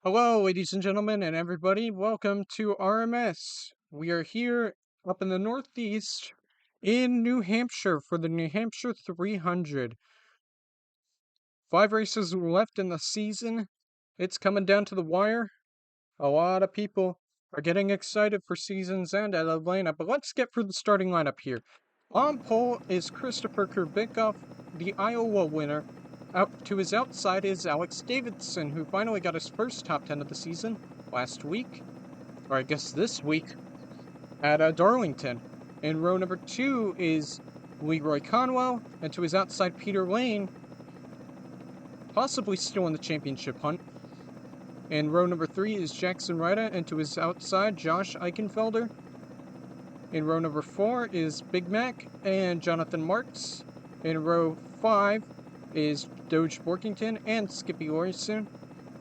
Hello, ladies and gentlemen, and everybody. Welcome to RMS. We are here up in the Northeast in New Hampshire for the New Hampshire 300. 5 races left in the season. It's coming down to the wire. A lot of people are getting excited for season's end at Atlanta, but let's get through the starting lineup here. On pole is Christopher Kurbikoff, the Iowa winner. Out to his outside is Alex Davidson, who finally got his first top 10 of the season last week, or I guess this week, at Darlington. In row number 2 is Leroy Conwell, and to his outside Peter Lane, possibly still in the championship hunt. In row number 3 is Jackson Ryder, and to his outside Josh Eichenfelder. In row number 4 is Big Mac and Jonathan Marks. In row 5 is Doge Borkington and Skippy Lawson,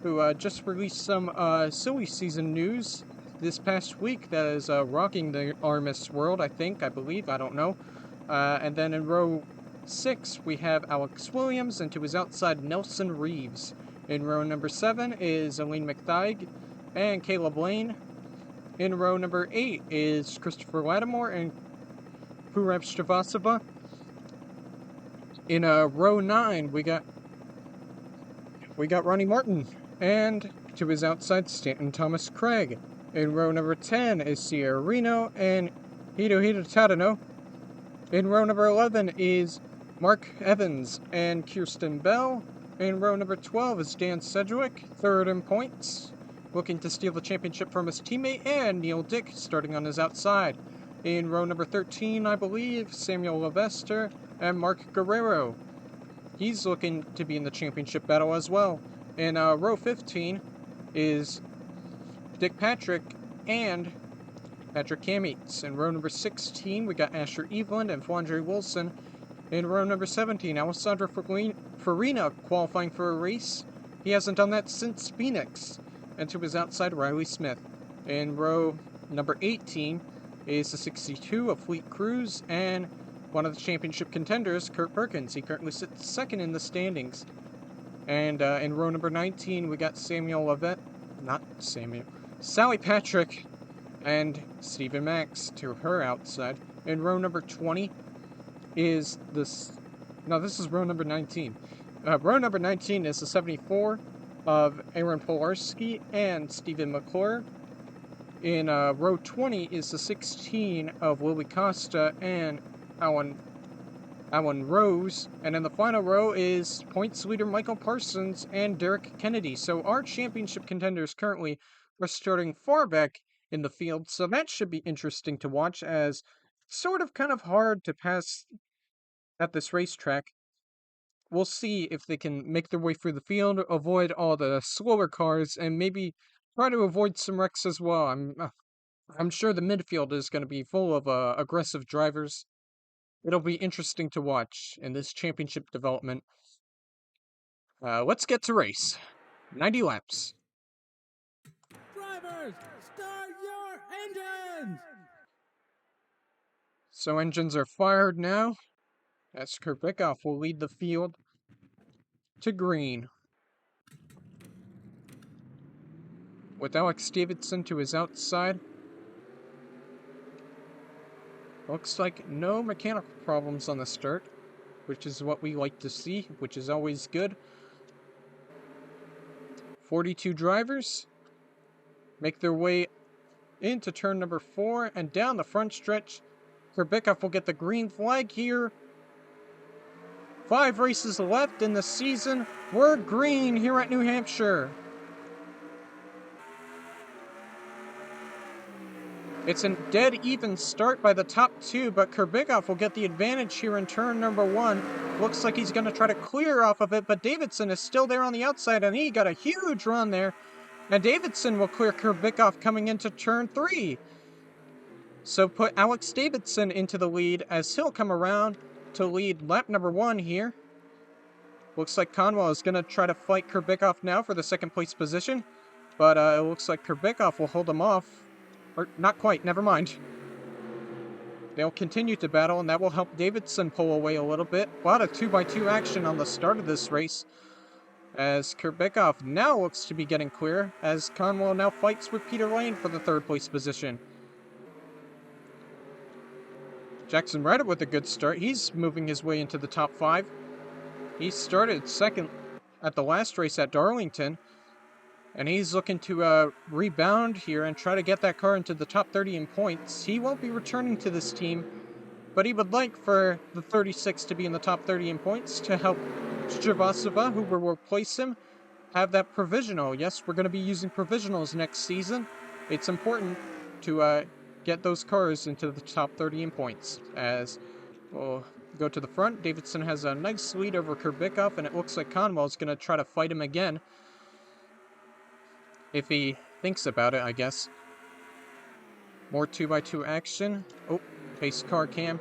who just released some silly season news this past week that is rocking the RMS world, I believe, I don't know. And then in row 6 we have Alex Williams, and to his outside Nelson Reeves. In row number 7 is Elaine McTighe and Caleb Lane. In row number 8 is Christopher Lattimore and Purab Shrivastava. In row 9 we got Ronnie Martin, and to his outside Stanton Thomas Craig. In row number 10 is Sierra Reno and Hirohito Tadano. In row number 11 is Mark Evans and Kirsten Bell. In row number 12 is Dan Sedgwick, third in points, looking to steal the championship from his teammate, and Neil Dick starting on his outside. In row number 13, I believe, Samuel Levester and Mark Guerrero. He's looking to be in the championship battle as well. In row 15 is Dick Patrick and Patrick Kammeets. In row number 16, we got Asher Eveland and Flandre Wilson. In row number 17, Alessandro Farina qualifying for a race. He hasn't done that since Phoenix. And to his outside, Riley Smith. In row number 18 is the 62 of Fleet Cruz and one of the championship contenders, Kurt Perkins. He currently sits second in the standings. And in row number 19, we got Sally Patrick and Stephen Max to her outside. In row number 20 is this is row number 19. Row number 19 is the 74 of Aaron Polarski and Stephen McClure. In row 20 is the 16 of Willie Costa and Alan Rose. And in the final row is points leader Michael Parsons and Derek Kennedy. So our championship contenders currently are starting far back in the field. So that should be interesting to watch, as sort of kind of hard to pass at this racetrack. We'll see if they can make their way through the field, avoid all the slower cars, and maybe try to avoid some wrecks as well. I'm sure the midfield is going to be full of aggressive drivers. It'll be interesting to watch in this championship development. Let's get to race. 90 laps. Drivers, start your engines! So engines are fired now, as Kurbikoff will lead the field to green, with Alex Davidson to his outside. Looks like no mechanical problems on the start, which is what we like to see, which is always good. 42 drivers make their way into turn number 4 and down the front stretch. Kurbikoff will get the green flag here. 5 races left in the season. We're green here at New Hampshire. It's a dead even start by the top 2, but Kurbikoff will get the advantage here in turn number 1. Looks like he's going to try to clear off of it, but Davidson is still there on the outside, and he got a huge run there. And Davidson will clear Kurbikoff coming into turn 3. So put Alex Davidson into the lead as he'll come around to lead lap number 1 here. Looks like Conwell is going to try to fight Kurbikoff now for the second place position, but it looks like Kurbikoff will hold him off. Or, not quite, never mind. They'll continue to battle, and that will help Davidson pull away a little bit. A lot of 2x2 action on the start of this race. as Kurbekov now looks to be getting clear, as Conwell now fights with Peter Lane for the third place position. Jackson Redditt with a good start. He's moving his way into the top 5. He started second at the last race at Darlington, and he's looking to rebound here and try to get that car into the top 30 in points. He won't be returning to this team, but he would like for the 36 to be in the top 30 in points to help Shrivastava, who will replace him, have that provisional. Yes, we're going to be using provisionals next season. It's important to get those cars into the top 30 in points. As we'll go to the front, Davidson has a nice lead over Kurbekov, and it looks like Conwell's going to try to fight him again. If he thinks about it, I guess. More 2x2 action. Oh, pace car cam.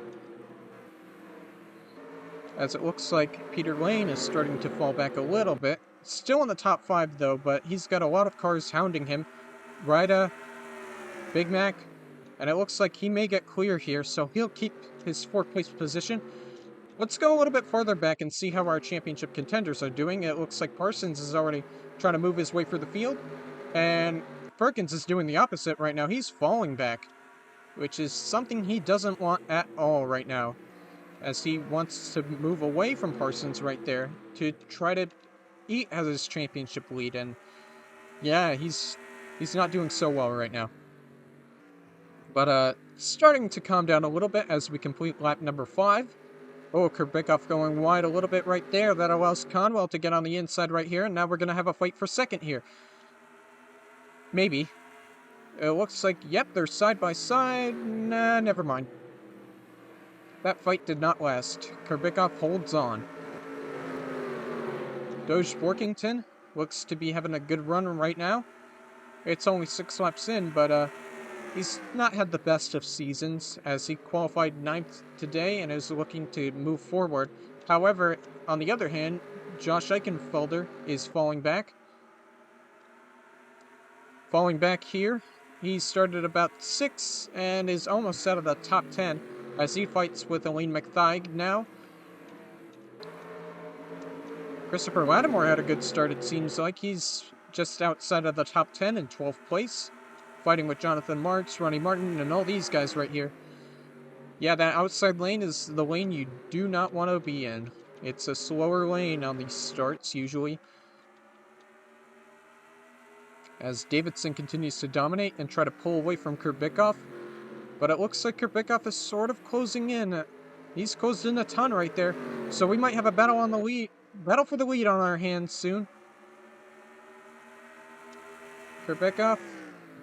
As it looks like Peter Lane is starting to fall back a little bit. Still in the top 5 though, but he's got a lot of cars hounding him. Rida, Big Mac, and it looks like he may get clear here, so he'll keep his 4th place position. Let's go a little bit farther back and see how our championship contenders are doing. It looks like Parsons is already trying to move his way through the field, and Perkins is doing the opposite right now. He's falling back, which is something he doesn't want at all right now, as he wants to move away from Parsons right there to try to eat as his championship lead. And yeah, he's not doing so well right now. But starting to calm down a little bit as we complete lap number 5. Oh, Kurbekov going wide a little bit right there. That allows Conwell to get on the inside right here, and now we're going to have a fight for second here. Maybe. It looks like, yep, they're side by side. Nah, never mind. That fight did not last. Kurbekov holds on. Doge Borkington looks to be having a good run right now. It's only 6 laps in, but he's not had the best of seasons, as he qualified 9th today and is looking to move forward. However, on the other hand, Josh Eichenfelder is falling back. Falling back here. He started about 6 and is almost out of the top 10 as he fights with Elaine McThigh now. Christopher Lattimore had a good start, it seems like. He's just outside of the top 10 in 12th place, fighting with Jonathan Marks, Ronnie Martin, and all these guys right here. Yeah, that outside lane is the lane you do not want to be in. It's a slower lane on these starts, usually. As Davidson continues to dominate and try to pull away from Kurbekov. But it looks like Kurbekov is sort of closing in. He's closed in a ton right there. So we might have a battle on the lead. Battle for the lead on our hands soon. Kurbekov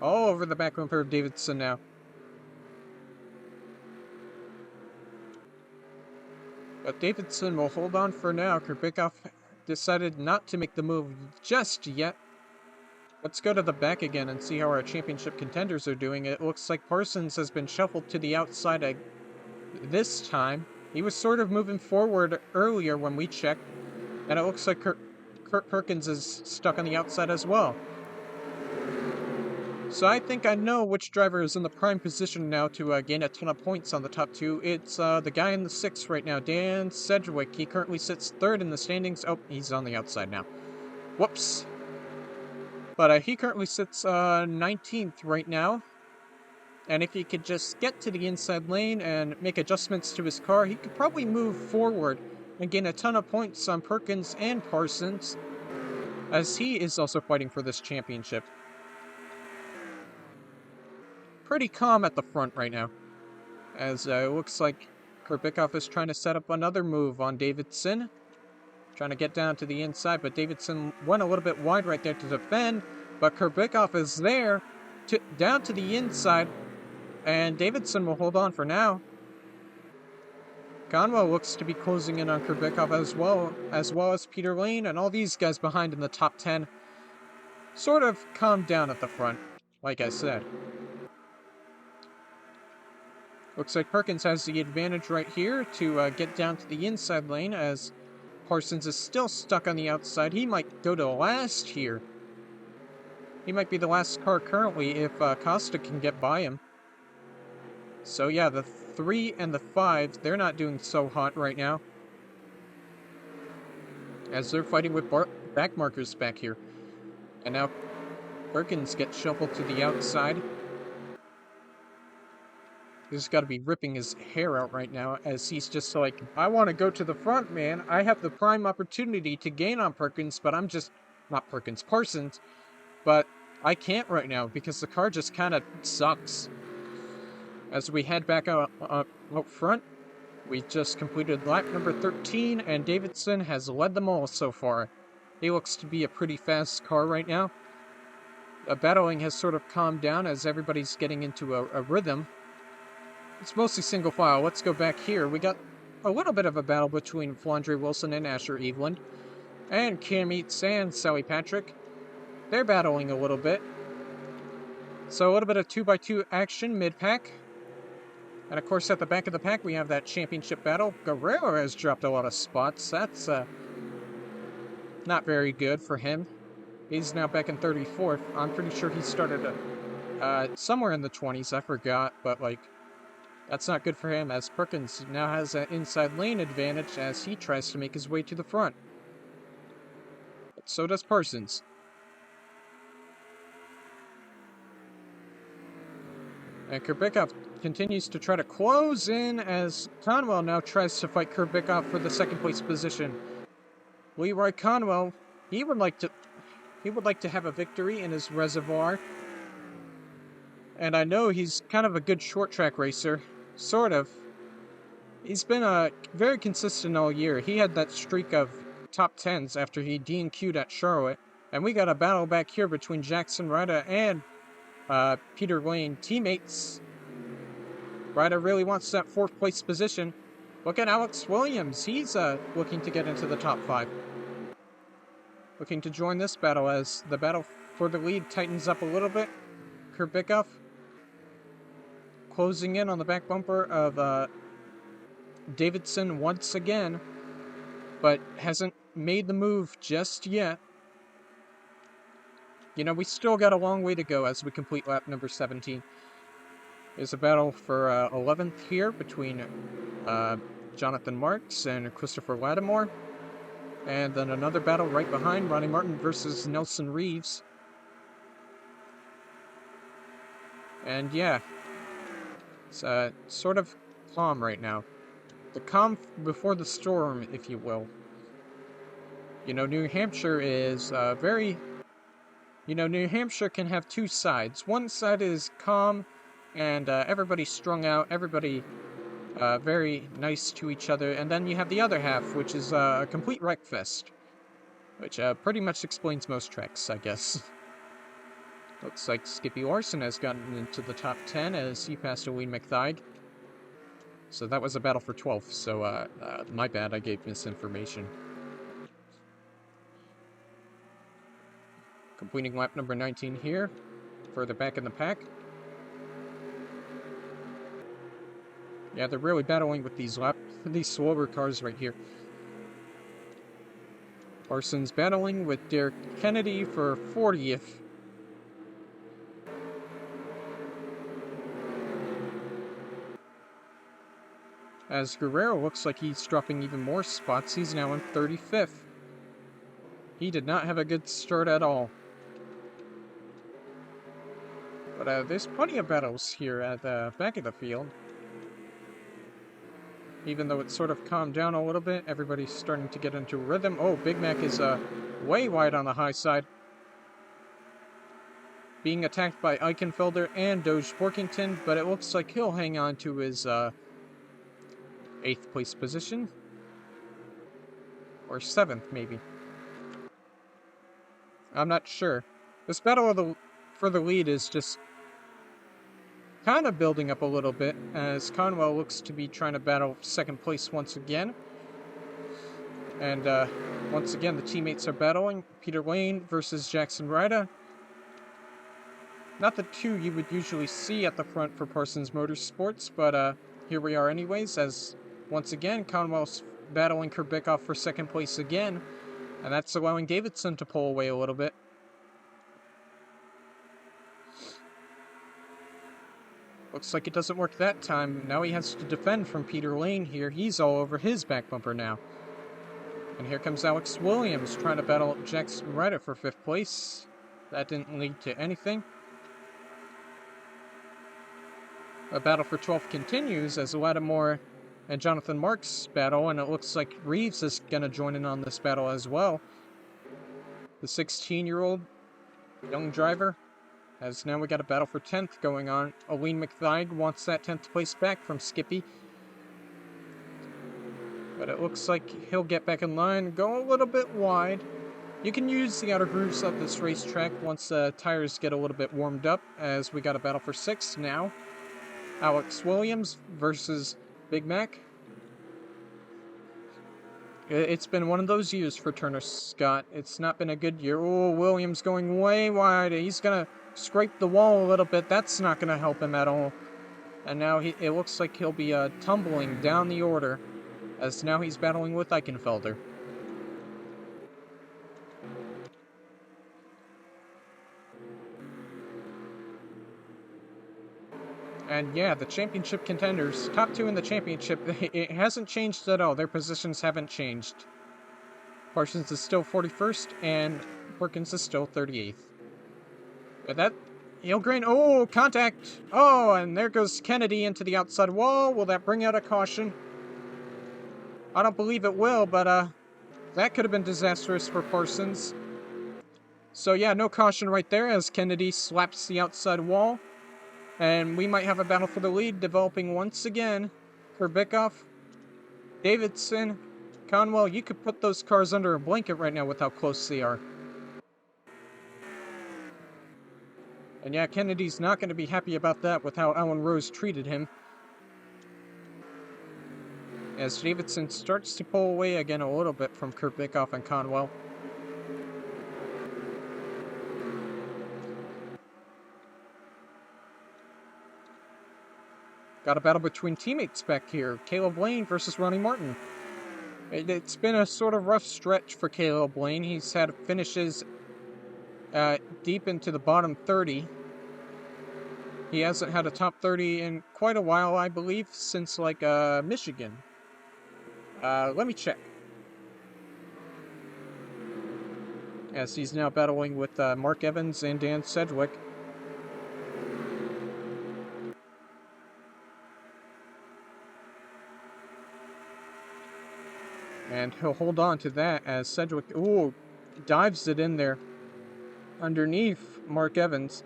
all over the back bumper of Davidson now. But Davidson will hold on for now. Kurbekov decided not to make the move just yet. Let's go to the back again and see how our championship contenders are doing. It looks like Parsons has been shuffled to the outside this time. He was sort of moving forward earlier when we checked, and it looks like Kurt Perkins is stuck on the outside as well. So I think I know which driver is in the prime position now to gain a ton of points on the top 2. It's the guy in the 6th right now, Dan Sedgwick. He currently sits 3rd in the standings. Oh, he's on the outside now. Whoops. But he currently sits 19th right now. And if he could just get to the inside lane and make adjustments to his car, he could probably move forward and gain a ton of points on Perkins and Parsons, as he is also fighting for this championship. Pretty calm at the front right now, as it looks like Kurbekov is trying to set up another move on Davidson. Trying to get down to the inside, but Davidson went a little bit wide right there to defend. But Kurbekov is there, down to the inside, and Davidson will hold on for now. Conwell looks to be closing in on Kurbekov as well as Peter Lane, and all these guys behind in the top 10. Sort of calmed down at the front, like I said. Looks like Perkins has the advantage right here to get down to the inside lane, as Parsons is still stuck on the outside. He might go to last here. He might be the last car currently if Costa can get by him. So yeah, the 3 and the 5, they're not doing so hot right now, as they're fighting with back markers back here. And now Perkins gets shuffled to the outside. He's got to be ripping his hair out right now as he's just like, I want to go to the front, man. I have the prime opportunity to gain on Perkins, but I'm just, not Perkins, Parsons, but I can't right now because the car just kind of sucks. As we head back out front, we just completed lap number 13, and Davidson has led them all so far. He looks to be a pretty fast car right now. Battling has sort of calmed down as everybody's getting into a rhythm. It's mostly single file. Let's go back here. We got a little bit of a battle between Flandre Wilson and Asher Eveland. And Cam Eats and Sally Patrick. They're battling a little bit. So a little bit of 2x2 action mid-pack. And of course at the back of the pack we have that championship battle. Guerrero has dropped a lot of spots. That's not very good for him. He's now back in 34th. I'm pretty sure he started somewhere in the 20s. I forgot, but like, that's not good for him, as Perkins now has an inside lane advantage as he tries to make his way to the front. But so does Parsons. And Kurbikov continues to try to close in as Conwell now tries to fight Kurbikov for the second place position. Leroy Conwell, he would like to have a victory in his reservoir. And I know he's kind of a good short track racer. Sort of. He's been very consistent all year. He had that streak of top 10s after he DNQ'd at Charlotte. And we got a battle back here between Jackson Ryder and Peter Lane teammates. Ryder really wants that 4th place position. Look at Alex Williams. He's looking to get into the top 5. Looking to join this battle as the battle for the lead tightens up a little bit. Kurbikov closing in on the back bumper of Davidson once again, but hasn't made the move just yet. You know, we still got a long way to go as we complete lap number 17. There's a battle for 11th here between Jonathan Marks and Christopher Lattimore. And then another battle right behind, Ronnie Martin versus Nelson Reeves. And yeah, it's sort of calm right now. The calm before the storm, if you will. You know, New Hampshire is very... You know, New Hampshire can have two sides. One side is calm, and everybody's strung out, everybody very nice to each other. And then you have the other half, which is a complete wreckfest. Which pretty much explains most tracks, I guess. Looks like Skippy Larson has gotten into the top 10 as he passed Owen McThigh. So that was a battle for 12th, so my bad, I gave misinformation. Completing lap number 19 here, further back in the pack. Yeah, they're really battling with these slower cars right here. Parsons battling with Derek Kennedy for 40th. As Guerrero looks like he's dropping even more spots, he's now in 35th. He did not have a good start at all. But there's plenty of battles here at the back of the field. Even though it's sort of calmed down a little bit, everybody's starting to get into rhythm. Oh, Big Mac is way wide on the high side. Being attacked by Eichenfelder and Doge Porkington, but it looks like he'll hang on to his 8th place position. Or 7th, maybe. I'm not sure. This battle for the lead is just kind of building up a little bit, as Conwell looks to be trying to battle 2nd place once again. And once again, the teammates are battling. Peter Lane versus Jackson Ryder. Not the two you would usually see at the front for Parsons Motorsports, but here we are anyways, as once again, Conwell's battling Kurbikov for 2nd place again, and that's allowing Davidson to pull away a little bit. Looks like it doesn't work that time. Now he has to defend from Peter Lane here. He's all over his back bumper now. And here comes Alex Williams trying to battle Jackson Ryder for 5th place. That didn't lead to anything. A battle for 12th continues as Lattimore and Jonathan Marks battle, and it looks like Reeves is going to join in on this battle as well. The 16-year-old young driver, as now we got a battle for 10th going on. Aline McThigh wants that 10th place back from Skippy. But it looks like he'll get back in line, go a little bit wide. You can use the outer grooves of this racetrack once the tires get a little bit warmed up, as we got a battle for 6th now. Alex Williams versus Big Mac. It's been one of those years for Turner Scott. It's not been a good year. Oh, Williams going way wide. He's going to scrape the wall a little bit. That's not going to help him at all. And now it looks like he'll be tumbling down the order, as now he's battling with Eichenfelder. And yeah, the championship contenders, top 2 in the championship, it hasn't changed at all. Their positions haven't changed. Parsons is still 41st, and Perkins is still 38th. But that, Ilgren, oh, contact! Oh, and there goes Kennedy into the outside wall. Will that bring out a caution? I don't believe it will, but that could have been disastrous for Parsons. So yeah, no caution right there as Kennedy slaps the outside wall. And we might have a battle for the lead developing once again. Kurbikoff, Davidson, Conwell, you could put those cars under a blanket right now with how close they are. And yeah, Kennedy's not going to be happy about that with how Alan Rose treated him. As Davidson starts to pull away again a little bit from Kurbikoff and Conwell. Got a battle between teammates back here. Caleb Lane versus Ronnie Martin. It's been a sort of rough stretch for Caleb Lane. He's had finishes deep into the bottom 30. He hasn't had a top 30 in quite a while, I believe, since like Michigan. Let me check. As he's now battling with Mark Evans and Dan Sedgwick. And he'll hold on to that as Sedgwick, ooh, dives it in there underneath Mark Evans.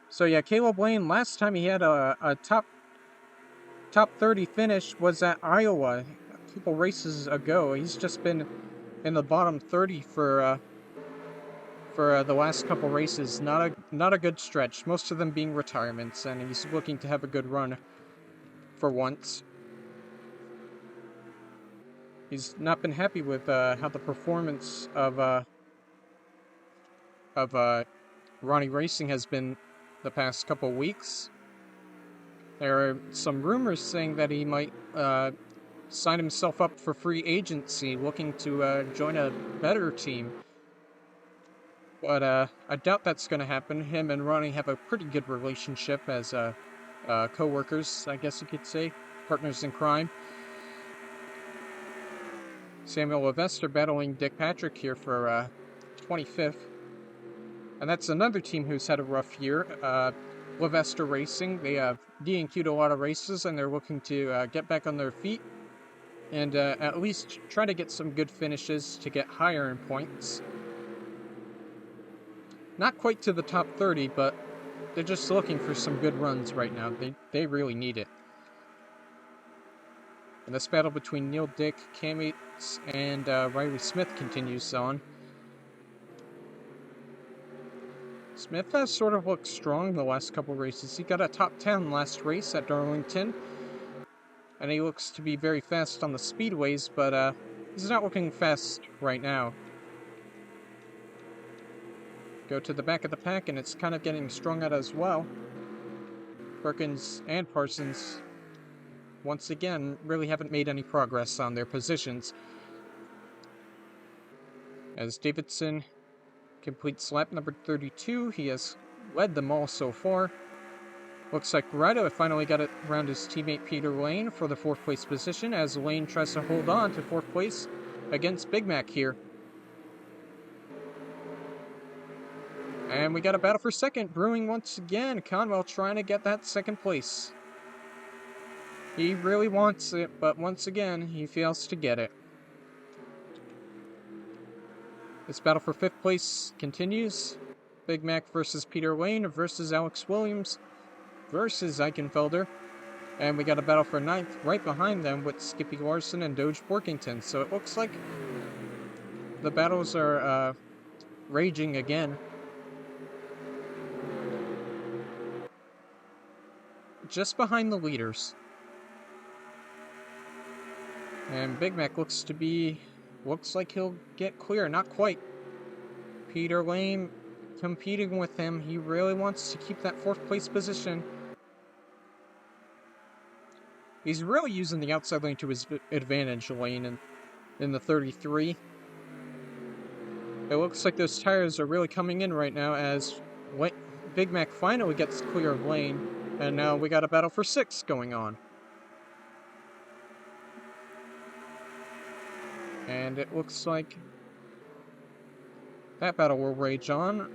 So yeah, Caleb Lane, last time he had a top 30 finish was at Iowa a couple races ago. He's just been in the bottom 30 for the last couple races. Not a good stretch. Most of them being retirements, and he's looking to have a good run for once. He's not been happy with how the performance of Ronnie Racing has been the past couple weeks. There are some rumors saying that he might sign himself up for free agency, looking to join a better team. But I doubt that's going to happen. Him and Ronnie have a pretty good relationship as co-workers, I guess you could say. Partners in crime. Samuel Levester battling Dick Patrick here for 25th. And that's another team who's had a rough year. Levester Racing, they have DNQ'd a lot of races, and they're looking to get back on their feet and at least try to get some good finishes to get higher in points. Not quite to the top 30, but they're just looking for some good runs right now. They really need it. And this battle between Neil Dick, Cam Yates, and Riley Smith continues on. Smith has sort of looked strong the last couple races. He got a top 10 last race at Darlington. And he looks to be very fast on the speedways, but he's not looking fast right now. Go to the back of the pack, and it's kind of getting strung out as well. Perkins and Parsons, once again, really haven't made any progress on their positions. As Davidson completes lap number 32, he has led them all so far. Looks like Ryder finally got it around his teammate Peter Lane for the 4th place position, as Lane tries to hold on to 4th place against Big Mac here. And we got a battle for 2nd, brewing once again. Conwell trying to get that 2nd place. He really wants it, but once again, he fails to get it. This battle for 5th place continues. Big Mac versus Peter Lane versus Alex Williams versus Eichenfelder. And we got a battle for 9th right behind them with Skippy Larson and Doge Workington. So it looks like the battles are raging again. Just behind the leaders. And Big Mac looks like he'll get clear. Not quite. Peter Lane competing with him. He really wants to keep that 4th place position. He's really using the outside lane to his advantage, Lane, in the 33. It looks like those tires are really coming in right now as Big Mac finally gets clear of Lane. And now we got a battle for 6th going on. And it looks like that battle will rage on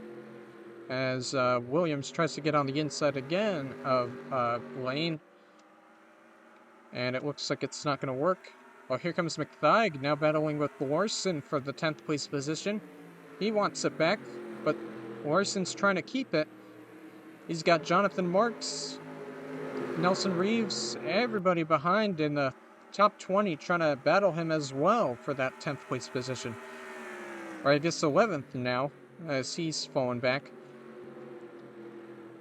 as Williams tries to get on the inside again of Lane. And it looks like it's not going to work. Well, here comes McThigh, now battling with Larson for the 10th place position. He wants it back, but Larson's trying to keep it. He's got Jonathan Marks, Nelson Reeves, everybody behind in the top 20 trying to battle him as well for that 10th place position. Or I guess 11th now, as he's fallen back.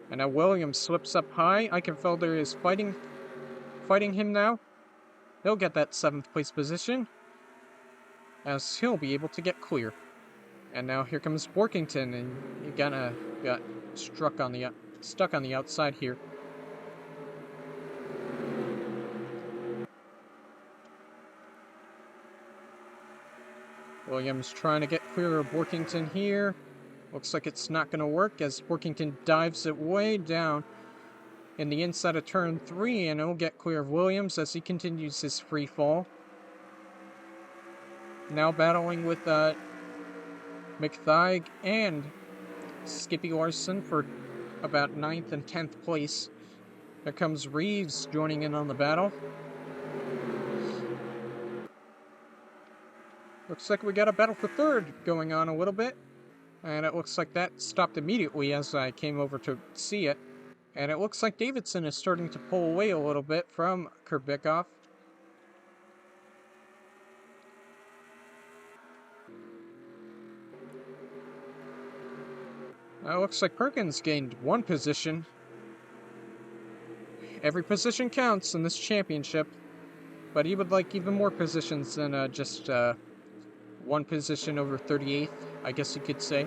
And now Williams slips up high. Eichenfelder is fighting him now. He'll get that 7th place position, as he'll be able to get clear. And now here comes Borkington, and he got stuck on the outside here. Williams trying to get clear of Borkington here. Looks like it's not going to work as Borkington dives it way down in the inside of turn 3, and he'll get clear of Williams as he continues his free fall. Now battling with McThigh and Skippy Larson for about 9th and 10th place. There comes Reeves joining in on the battle. Looks like we got a battle for 3rd going on a little bit. And it looks like that stopped immediately as I came over to see it. And it looks like Davidson is starting to pull away a little bit from Kurbikoff. It looks like Perkins gained 1 position. Every position counts in this championship. But he would like even more positions than just 1 position over 38th, I guess you could say.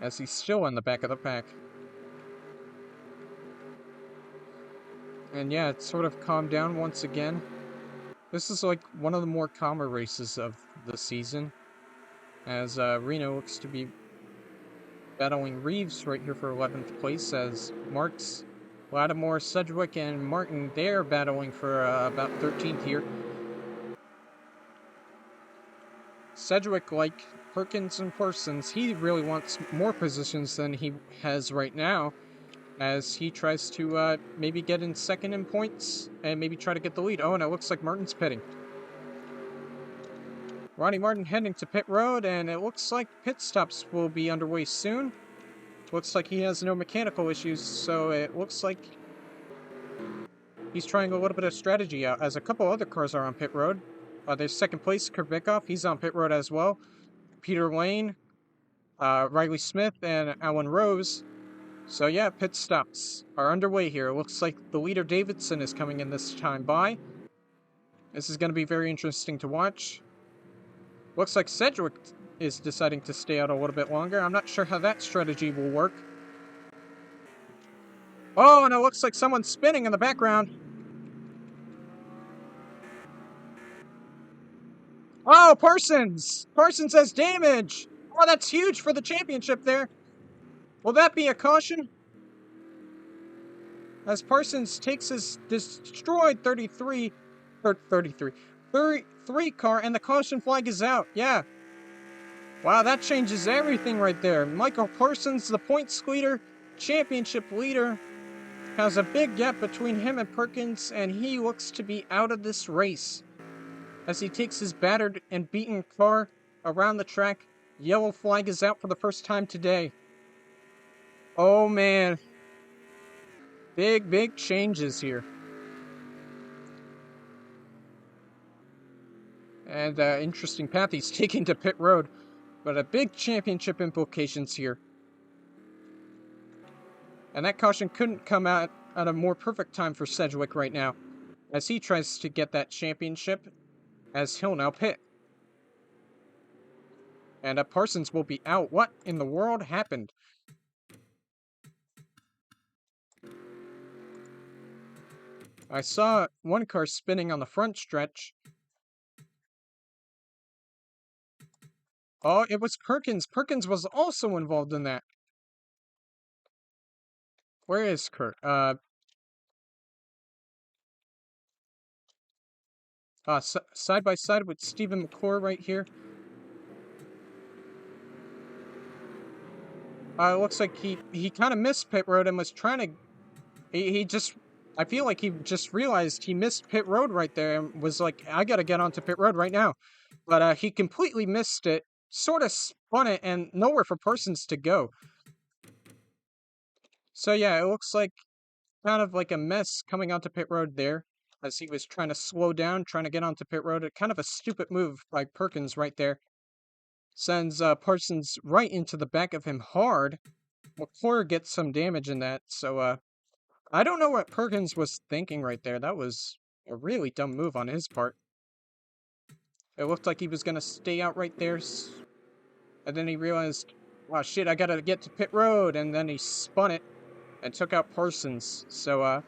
As he's still in the back of the pack. And yeah, it's sort of calmed down once again. This is like one of the more calmer races of the season, as Reno looks to be battling Reeves right here for 11th place, as Marks, Lattimore, Sedgwick, and Martin, they're battling for about 13th here. Sedgwick, like Perkins and Parsons, he really wants more positions than he has right now, as he tries to maybe get in 2nd in points and maybe try to get the lead. Oh, and it looks like Martin's pitting. Ronnie Martin heading to pit road, and it looks like pit stops will be underway soon. Looks like he has no mechanical issues, so it looks like he's trying a little bit of strategy out, as a couple other cars are on pit road. There's 2nd place, Kurbikoff, he's on pit road as well. Peter Lane, Riley Smith, and Alan Rose. So yeah, pit stops are underway here. It looks like the leader Davidson is coming in this time by. This is going to be very interesting to watch. Looks like Sedgwick is deciding to stay out a little bit longer. I'm not sure how that strategy will work. Oh, and it looks like someone's spinning in the background. Oh, Parsons! Parsons has damage! Oh, that's huge for the championship there. Will that be a caution? As Parsons takes his destroyed 33 car, and the caution flag is out. Yeah. Wow, that changes everything right there. Michael Parsons, the points leader, championship leader, has a big gap between him and Perkins, and he looks to be out of this race. As he takes his battered and beaten car around the track, yellow flag is out for the first time today. Oh man. Big changes here. And interesting path he's taking to pit road. But a big championship implications here. And that caution couldn't come out at a more perfect time for Sedgwick right now, as he tries to get that championship, as he'll now pit. And Parsons will be out. What in the world happened? I saw one car spinning on the front stretch. Oh, it was Perkins. Perkins was also involved in that. Where is Kurt? Side by side with Stephen McClure right here. It looks like he kind of missed pit road and was trying to... He just... I feel like he just realized he missed pit road right there and was like, I gotta get onto pit road right now. But he completely missed it, sort of spun it, and nowhere for Parsons to go. So yeah, it looks like kind of like a mess coming onto pit road there, as he was trying to slow down, trying to get onto pit road. Kind of a stupid move by Perkins right there. Sends Parsons right into the back of him hard. McClure gets some damage in that, so I don't know what Perkins was thinking right there. That was a really dumb move on his part. It looked like he was going to stay out right there, and then he realized, wow, shit, I gotta get to pit road, and then he spun it and took out Parsons. So,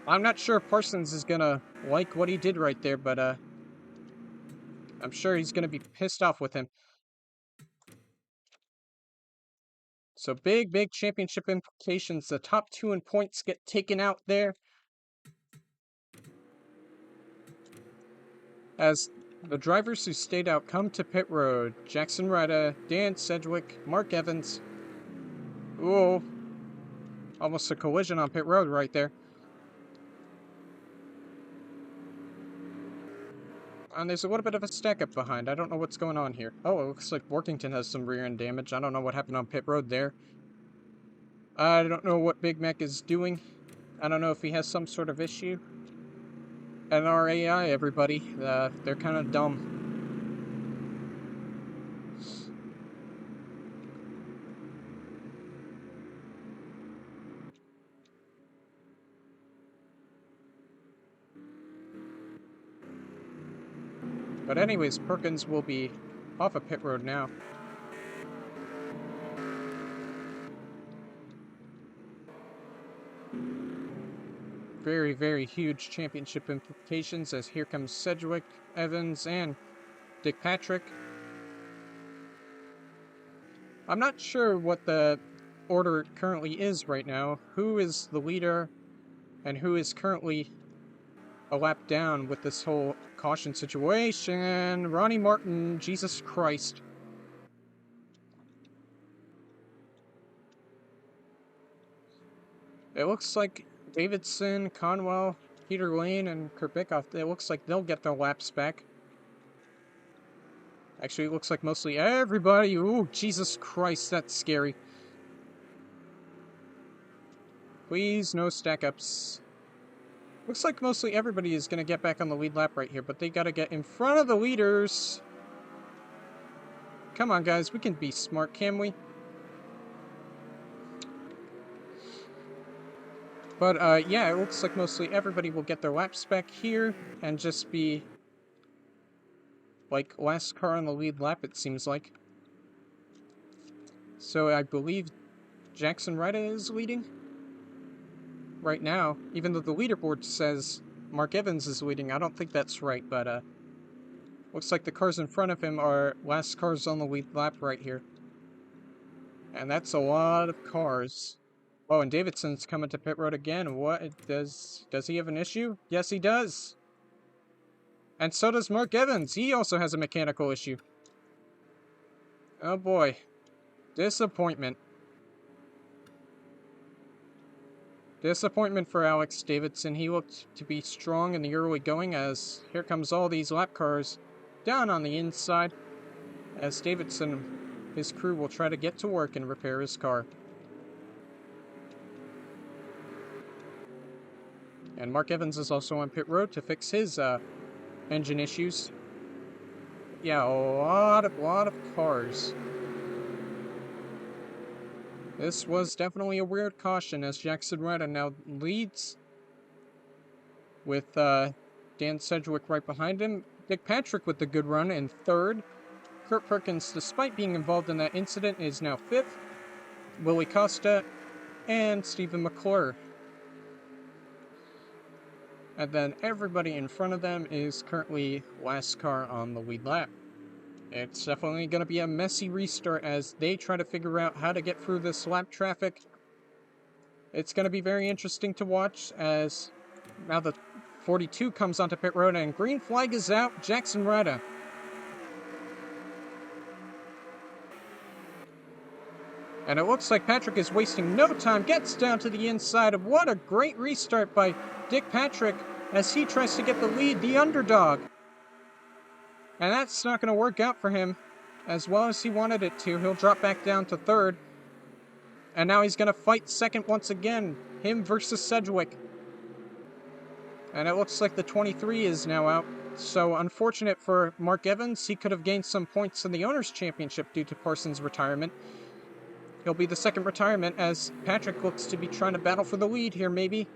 I'm not sure if Parsons is gonna like what he did right there, but, I'm sure he's gonna be pissed off with him. So big championship implications. The top two in points get taken out there, as the drivers who stayed out come to pit road. Jackson Ryder, Dan Sedgwick, Mark Evans. Ooh, almost a collision on pit road right there. And there's a little bit of a stack up behind. I don't know what's going on here. Oh, it looks like Workington has some rear end damage. I don't know what happened on pit road there. I don't know what Big Mac is doing. I don't know if he has some sort of issue. NRAI, everybody. They're kind of dumb. But anyways, Perkins will be off of pit road now. Very huge championship implications, as here comes Sedgwick, Evans, and Dick Patrick. I'm not sure what the order currently is right now. Who is the leader and who is currently a lap down with this whole caution situation? Ronnie Martin, Jesus Christ. It looks like Davidson, Conwell, Peter Lane, and Kerbikoff, it looks like they'll get their laps back. Actually, it looks like mostly everybody. Ooh, Jesus Christ, that's scary. Please, no stack-ups. Looks like mostly everybody is going to get back on the lead lap right here, but they got to get in front of the leaders. Come on, guys, we can be smart, can we? But, yeah, it looks like mostly everybody will get their laps back here and just be, like, last car on the lead lap, it seems like. So I believe Jackson Ryder is leading right now, even though the leaderboard says Mark Evans is leading. I don't think that's right, but, looks like the cars in front of him are last cars on the lead lap right here. And that's a lot of cars. Oh, and Davidson's coming to pit road again. What does he have an issue? Yes, he does. And so does Mark Evans. He also has a mechanical issue. Oh boy. Disappointment. Disappointment for Alex Davidson. He looked to be strong in the early going as here comes all these lap cars down on the inside as Davidson, his crew, will try to get to work and repair his car. And Mark Evans is also on pit road to fix his engine issues. Yeah, a lot of cars. This was definitely a weird caution as Jackson Rada now leads with Dan Sedgwick right behind him. Dick Patrick with the good run in third. Kurt Perkins, despite being involved in that incident, is now fifth. Willie Costa and Stephen McClure. And then everybody in front of them is currently last car on the lead lap. It's definitely going to be a messy restart as they try to figure out how to get through this lap traffic. It's going to be very interesting to watch as now the 42 comes onto pit road and green flag is out. Jackson Rada. And it looks like Patrick is wasting no time, gets down to the inside. What a great restart by Dick Patrick as he tries to get the lead, the underdog. And that's not going to work out for him as well as he wanted it to. He'll drop back down to third. And now he's going to fight second once again. Him versus Sedgwick. And it looks like the 23 is now out. So unfortunate for Mark Evans. He could have gained some points in the Owners' Championship due to Parsons' retirement. He'll be the second retirement as Patrick looks to be trying to battle for the lead here, maybe.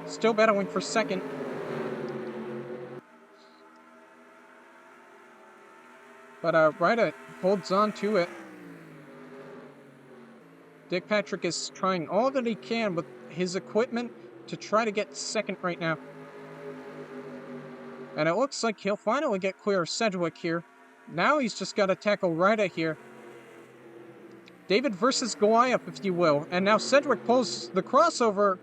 Still battling for second. But Rada holds on to it. Dick Patrick is trying all that he can with his equipment to try to get second right now. And it looks like he'll finally get clear of Sedgwick here. Now he's just got to tackle Rada here. David versus Goliath, if you will. And now Sedgwick pulls the crossover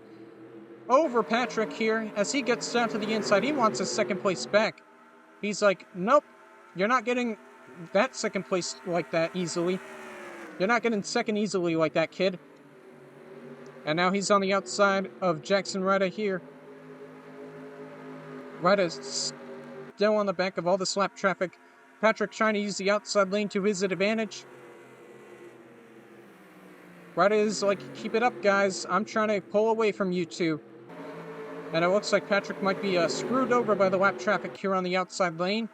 over Patrick here as he gets down to the inside. He wants his second place back. He's like, nope, you're not getting that second place like that easily. You're not getting second easily like that, kid. And now he's on the outside of Jackson Rada here. Rada's still on the back of all the slap traffic. Patrick trying to use the outside lane to his advantage. Rada is like, keep it up, guys. I'm trying to pull away from you two. And it looks like Patrick might be screwed over by the lap traffic here on the outside lane.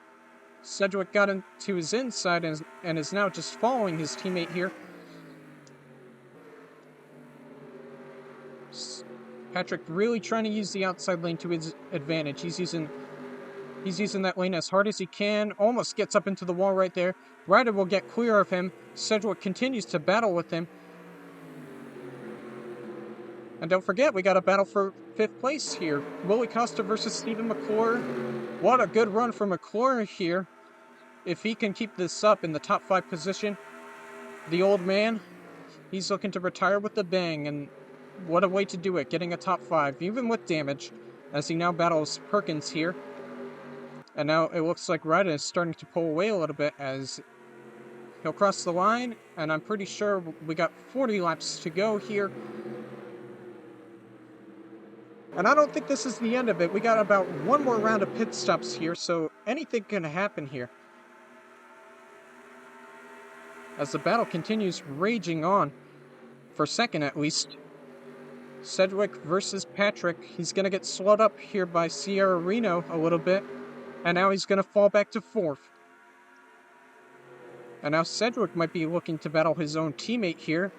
Sedgwick got into his inside and is now just following his teammate here. Patrick really trying to use the outside lane to his advantage. He's using that lane as hard as he can. Almost gets up into the wall right there. Ryder will get clear of him. Sedgwick continues to battle with him. And don't forget, we got a battle for 5th place here. Willie Costa versus Stephen McClure. What a good run for McClure here. If he can keep this up in the top 5 position, the old man, he's looking to retire with a bang. And what a way to do it, getting a top 5, even with damage, as he now battles Perkins here. And now it looks like Ryder is starting to pull away a little bit as he'll cross the line. And I'm pretty sure we got 40 laps to go here. And I don't think this is the end of it. We got about one more round of pit stops here, so anything can happen here. As the battle continues raging on, for second at least. Sedgwick versus Patrick. He's going to get slowed up here by Sierra Reno a little bit. And now he's going to fall back to 4th. And now Sedgwick might be looking to battle his own teammate here.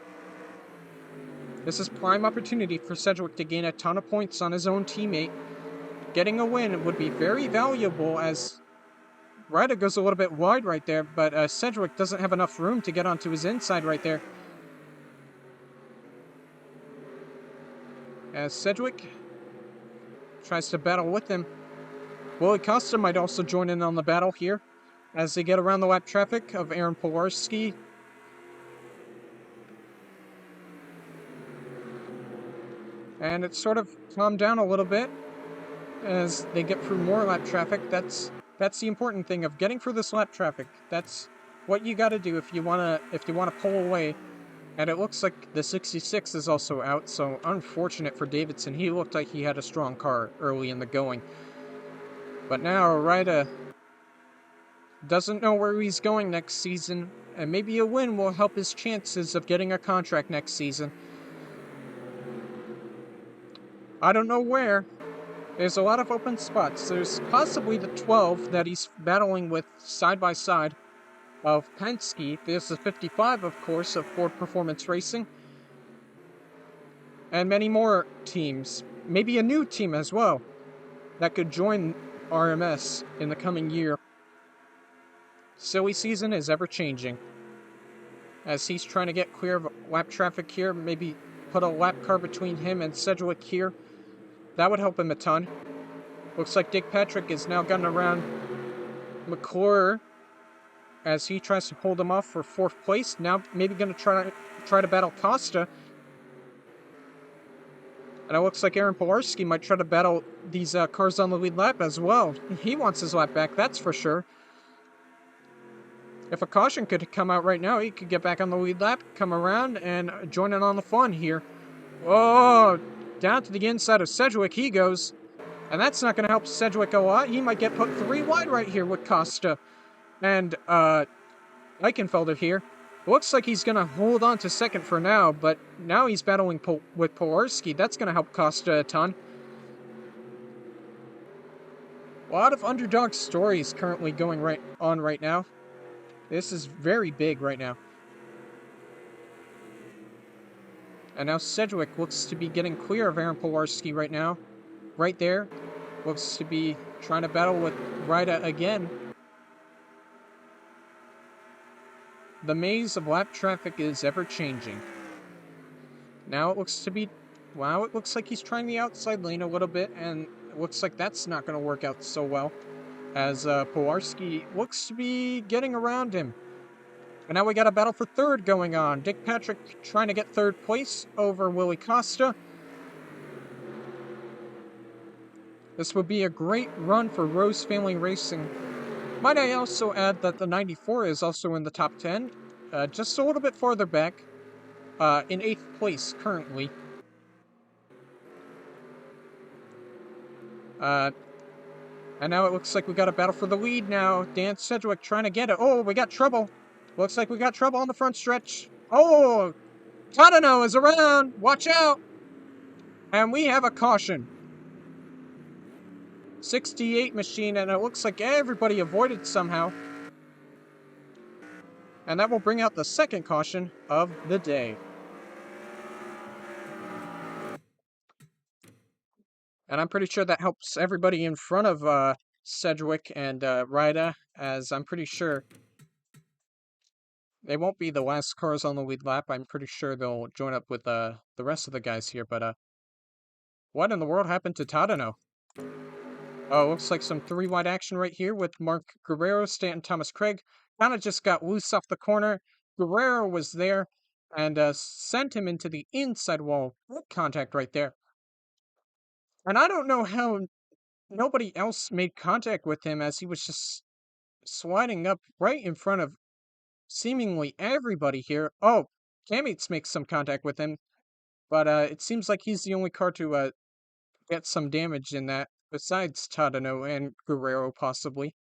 This is prime opportunity for Sedgwick to gain a ton of points on his own teammate. Getting a win would be very valuable as Ryder goes a little bit wide right there, but Sedgwick doesn't have enough room to get onto his inside right there. As Sedgwick tries to battle with him. Willie Costa might also join in on the battle here as they get around the lap traffic of Aaron Polarski. And it's sort of calmed down a little bit as they get through more lap traffic. That's the important thing of getting through this lap traffic. That's what you got to do if you wanna pull away. And it looks like the 66 is also out, so unfortunate for Davidson. He looked like he had a strong car early in the going. But now Ryder doesn't know where he's going next season, and maybe a win will help his chances of getting a contract next season. I don't know where. There's a lot of open spots. There's possibly the 12 that he's battling with side by side of Penske. There's the 55, of course, of Ford Performance Racing. And many more teams. Maybe a new team as well that could join RMS in the coming year. Silly season is ever changing. As he's trying to get clear of lap traffic here, maybe put a lap car between him and Sedgwick here. That would help him a ton. Looks like Dick Patrick is now gunning around McClure as he tries to hold him off for 4th place. Now maybe going to try to battle Costa. And it looks like Aaron Pilarski might try to battle these cars on the lead lap as well. He wants his lap back, that's for sure. If a caution could come out right now, he could get back on the lead lap, come around, and join in on the fun here. Oh, down to the inside of Sedgwick he goes. And that's not going to help Sedgwick a lot. He might get put 3 wide right here with Costa and Eichenfelder here. Looks like he's going to hold on to 2nd for now, but now he's battling with Pilarski. That's going to help Costa a ton. A lot of underdog stories currently going right now. This is very big right now. And now Sedgwick looks to be getting clear of Aaron Pilarski right now. Right there. Looks to be trying to battle with Ryder again. The maze of lap traffic is ever changing. Now it looks to be... Wow, it looks like he's trying the outside lane a little bit, and it looks like that's not going to work out so well, as Pilarski looks to be getting around him. And now we got a battle for 3rd going on. Dick Patrick trying to get 3rd place over Willie Costa. This would be a great run for Rose Family Racing. Might I also add that the 94 is also in the top 10, just a little bit farther back, in 8th place currently. And now it looks like we got a battle for the lead now. Dan Sedgwick trying to get it. Oh, we got trouble. Looks like we got trouble on the front stretch. Oh, Tadano is around. Watch out. And we have a caution. 68 machine, and it looks like everybody avoided somehow. And that will bring out the 2nd caution of the day. And I'm pretty sure that helps everybody in front of Sedgwick and Ryder, as I'm pretty sure they won't be the last cars on the lead lap. I'm pretty sure they'll join up with the rest of the guys here, but what in the world happened to Tadano? Oh, looks like some 3 wide action right here with Mark Guerrero, Stanton Thomas Craig. Kind of just got loose off the corner. Guerrero was there and sent him into the inside wall. Contact right there. And I don't know how nobody else made contact with him, as he was just sliding up right in front of seemingly everybody here. Oh, Kamits makes some contact with him, but it seems like he's the only car to get some damage in that, besides Tadano and Guerrero possibly.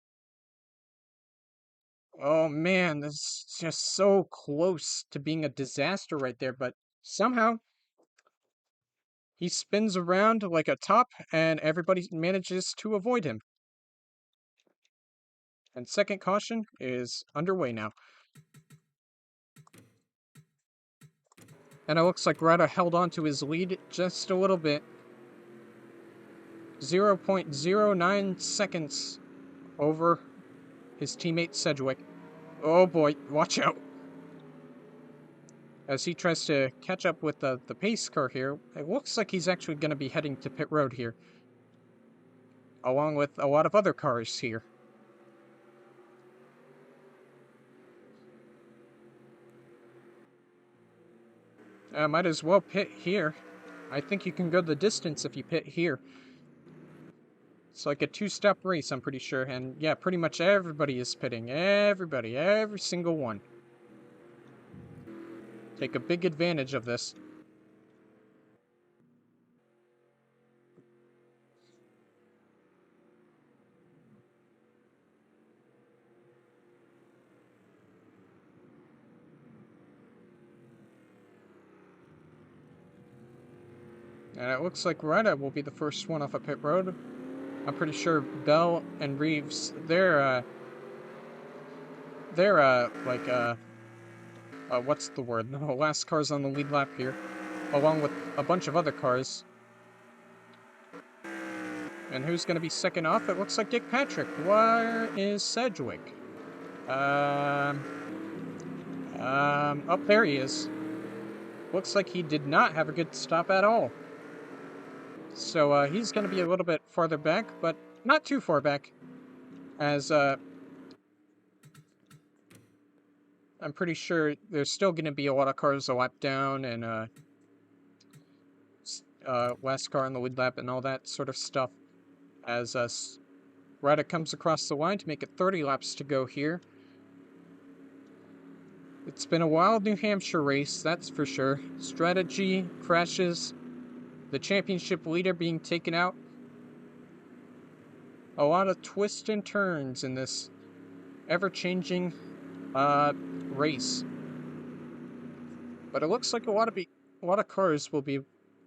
Oh man, this is just so close to being a disaster right there, but somehow he spins around like a top and everybody manages to avoid him. And 2nd caution is underway now. And it looks like Ryder held on to his lead just a little bit. 0.09 seconds over his teammate Sedgwick. Oh boy, watch out. As he tries to catch up with the pace car here, it looks like he's actually going to be heading to pit road here, along with a lot of other cars here. Might as well pit here. I think you can go the distance if you pit here. It's like a two-step race, I'm pretty sure. And yeah, pretty much everybody is pitting. Everybody, every single one. Take a big advantage of this. And it looks like Retta will be the first one off a pit road. I'm pretty sure Bell and Reeves, they're what's the word? The last cars on the lead lap here, along with a bunch of other cars. And who's going to be second off? It looks like Dick Patrick. Where is Sedgwick? Oh, there he is. Looks like he did not have a good stop at all. So, he's going to be a little bit farther back, but not too far back. As, I'm pretty sure there's still going to be a lot of cars a lap down, and, last car on the lead lap and all that sort of stuff. As, Retta comes across the line to make it 30 laps to go here. It's been a wild New Hampshire race, that's for sure. Strategy, crashes, the championship leader being taken out. A lot of twists and turns in this ever-changing race. But it looks like a lot of cars will be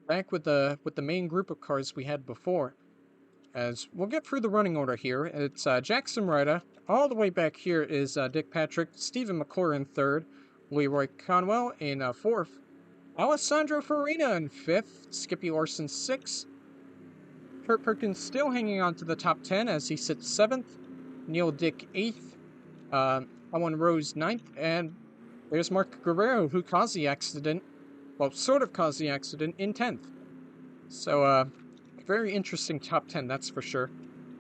back with the main group of cars we had before. As we'll get through the running order here. It's Jackson Retta. All the way back here is Dick Patrick, Stephen McClure in third, Leroy Conwell in fourth, Alessandro Farina in fifth, Skippy Larson sixth, Kurt Perkins still hanging on to the top 10 as he sits seventh, Neil Dick eighth, Owen Rose ninth, and there's Mark Guerrero, who caused the accident, well, sort of caused the accident, in 10th. So, very interesting top 10, that's for sure.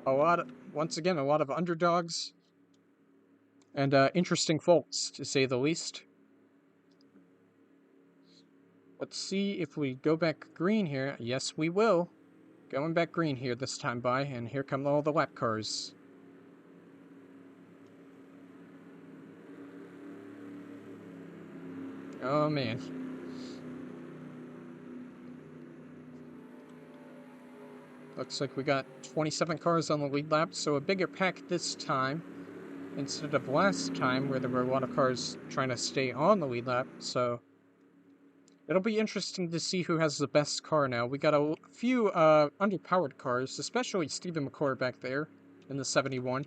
Once again, a lot of underdogs and interesting folks, to say the least. Let's see if we go back green here. Yes, we will. Going back green here this time by, and here come all the lap cars. Oh, man. Looks like we got 27 cars on the lead lap, so a bigger pack this time instead of last time where there were a lot of cars trying to stay on the lead lap. So it'll be interesting to see who has the best car now. We got a few underpowered cars, especially Stephen McClure back there in the 71.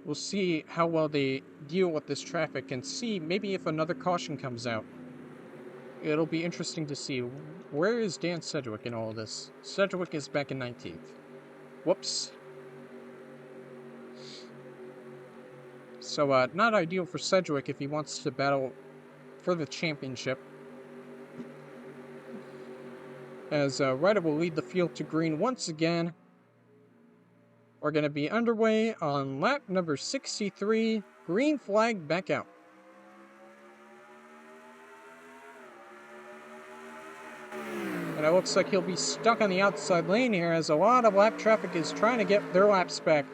We'll see how well they deal with this traffic and see maybe if another caution comes out. It'll be interesting to see. Where is Dan Sedgwick in all of this? Sedgwick is back in 19th. Whoops. So, not ideal for Sedgwick if he wants to battle for the championship. As Ryder will lead the field to green once again. We're going to be underway on lap number 63. Green flag back out. And it looks like he'll be stuck on the outside lane here as a lot of lap traffic is trying to get their laps back.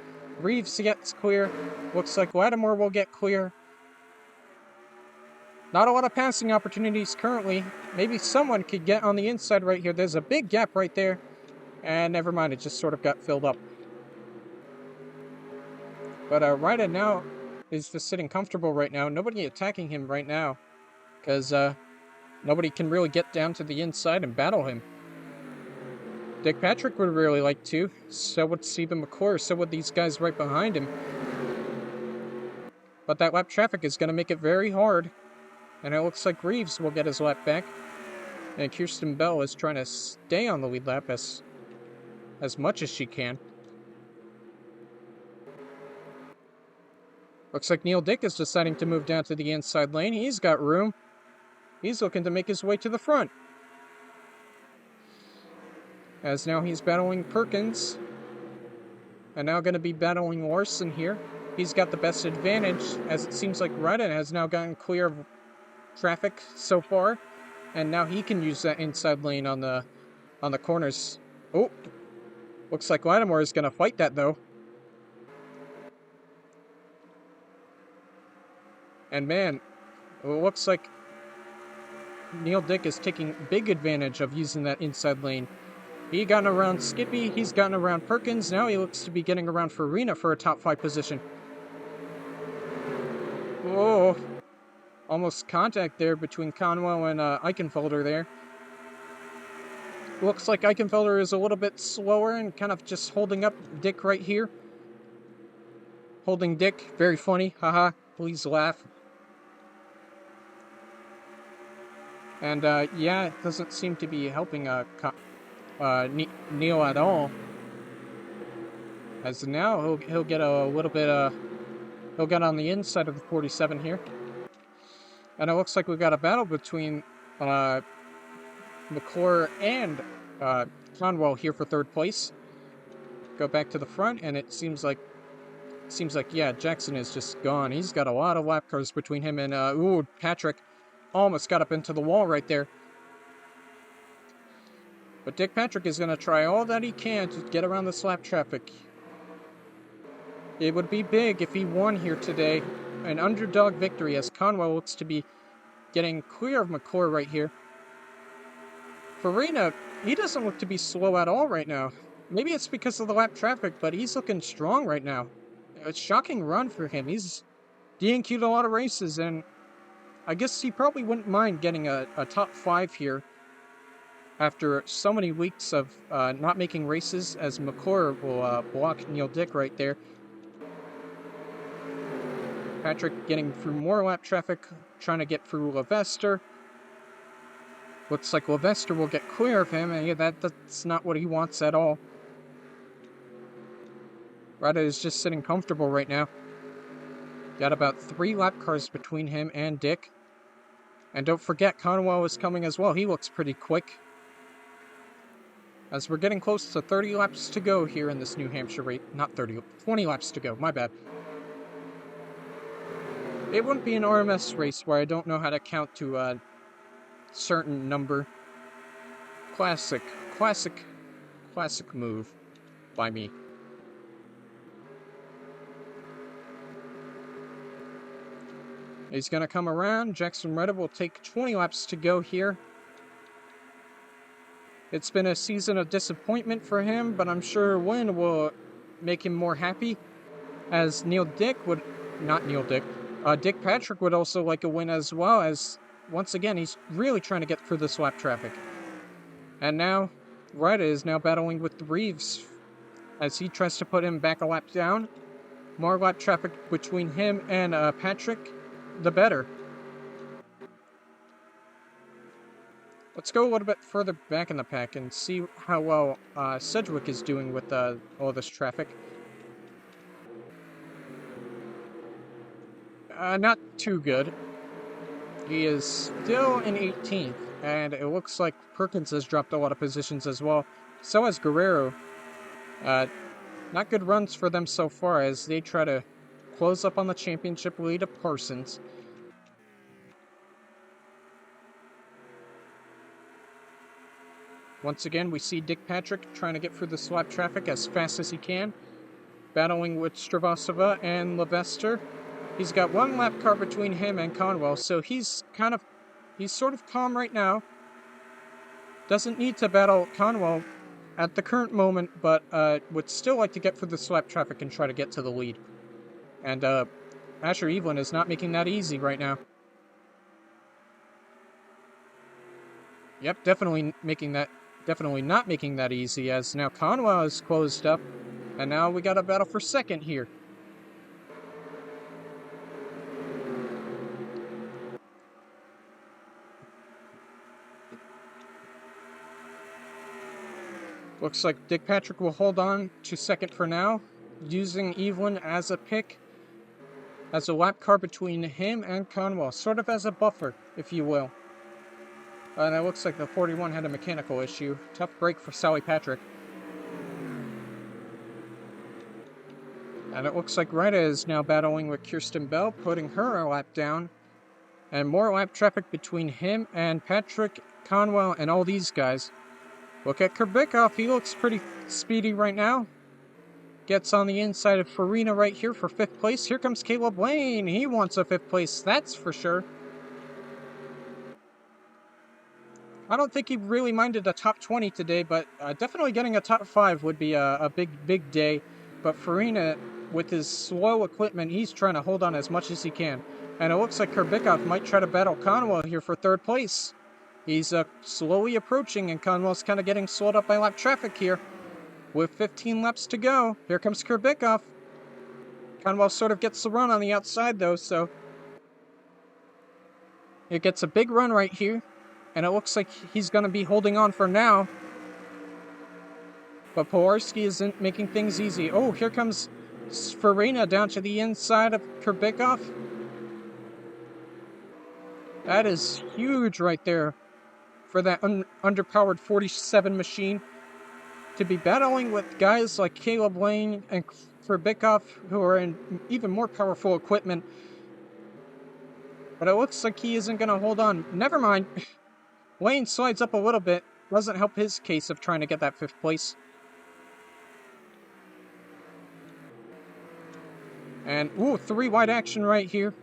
Reeves gets clear. Looks like Lattimore will get clear. Not a lot of passing opportunities currently. Maybe someone could get on the inside right here. There's a big gap right there. And never mind, it just sort of got filled up. But Ryder now is just sitting comfortable right now. Nobody attacking him right now. Because nobody can really get down to the inside and battle him. Dick Patrick would really like to. So would Stephen McClure. So would these guys right behind him. But that lap traffic is going to make it very hard. And it looks like Reeves will get his lap back. And Kirsten Bell is trying to stay on the lead lap as much as she can. Looks like Neil Dick is deciding to move down to the inside lane. He's got room. He's looking to make his way to the front. As now he's battling Perkins. And now going to be battling Larson here. He's got the best advantage, as it seems like Ryder has now gotten clear of traffic so far. and now he can use that inside lane on the corners. Oh, looks like Lattimore is gonna fight that though. And man, it looks like Neil Dick is taking big advantage of using that inside lane. He gotten around Skippy, he's gotten around Perkins, now he looks to be getting around Farina for a top 5 position. Oh, almost contact there between Conwell and Eichenfelder there. Looks like Eichenfelder is a little bit slower and kind of just holding up Dick right here. Holding Dick, very funny, haha, please laugh. And yeah, it doesn't seem to be helping Neil at all. As now he'll get a little bit he'll get on the inside of the 47 here. And it looks like we've got a battle between McClure and Conwell here for 3rd place. Go back to the front, and it seems like yeah, Jackson is just gone. He's got a lot of lap cars between him and ooh, Patrick almost got up into the wall right there. But Dick Patrick is going to try all that he can to get around this lap traffic. It would be big if he won here today. An underdog victory as Conwell looks to be getting clear of McClure right here. Farina, he doesn't look to be slow at all right now. Maybe it's because of the lap traffic, but he's looking strong right now. A shocking run for him. He's DNQ'd a lot of races, and I guess he probably wouldn't mind getting a top 5 here after so many weeks of not making races, as McClure will block Neil Dick right there. Patrick getting through more lap traffic, trying to get through Levester. Looks like Levester will get clear of him, and yeah, that's not what he wants at all. Rada is just sitting comfortable right now. Got about 3 lap cars between him and Dick. And don't forget, Conwell is coming as well. He looks pretty quick. As we're getting close to 30 laps to go here in this New Hampshire race. Not 30, 20 laps to go, my bad. It wouldn't be an RMS race where I don't know how to count to a certain number. Classic move by me. He's going to come around. Jackson Reda will take 20 laps to go here. It's been a season of disappointment for him, but I'm sure a win will make him more happy. As Dick Patrick would also like a win as well, as once again, he's really trying to get through this lap traffic. And now, Reda is now battling with Reeves as he tries to put him back a lap down. More lap traffic between him and Patrick, the better. Let's go a little bit further back in the pack and see how well Sedgwick is doing with all this traffic. Not too good. He is still in 18th, and it looks like Perkins has dropped a lot of positions as well. So has Guerrero. Not good runs for them so far as they try to close up on the championship lead of Parsons. Once again, we see Dick Patrick trying to get through the lap traffic as fast as he can, battling with Stravasova and Levester. He's got 1 lap car between him and Conwell, so he's sort of calm right now. Doesn't need to battle Conwell at the current moment, but would still like to get through the lap traffic and try to get to the lead. And Asher Evelyn is not making that easy right now. Yep, definitely not making that easy, as now Conwell is closed up, and now we got a battle for second here. Looks like Dick Patrick will hold on to second for now, using Evelyn as a pick, as a lap car between him and Conwell, sort of as a buffer, if you will. And it looks like the 41 had a mechanical issue. Tough break for Sally Patrick. And it looks like Reda is now battling with Kirsten Bell, putting her a lap down. And more lap traffic between him and Patrick, Conwell, and all these guys. Look at Kurbikoff, he looks pretty speedy right now. Gets on the inside of Farina right here for 5th place. Here comes Caleb Lane. He wants a 5th place, that's for sure. I don't think he really minded a top 20 today, but definitely getting a top 5 would be a big day. But Farina, with his slow equipment, he's trying to hold on as much as he can. And it looks like Kurbikoff might try to battle Conwell here for 3rd place. He's slowly approaching, and Conwell's kind of getting slowed up by lap traffic here. With 15 laps to go, here comes Kurbikoff. Conwell sort of gets the run on the outside, though, so it gets a big run right here, and it looks like he's going to be holding on for now. But Polarski isn't making things easy. Oh, here comes Farina down to the inside of Kurbikoff. That is huge right there for that underpowered 47 machine. To be battling with guys like Caleb Lane and Kurbikoff, who are in even more powerful equipment. But it looks like he isn't going to hold on. Never mind. Lane slides up a little bit. Doesn't help his case of trying to get that 5th place. And, ooh, 3 wide action right here.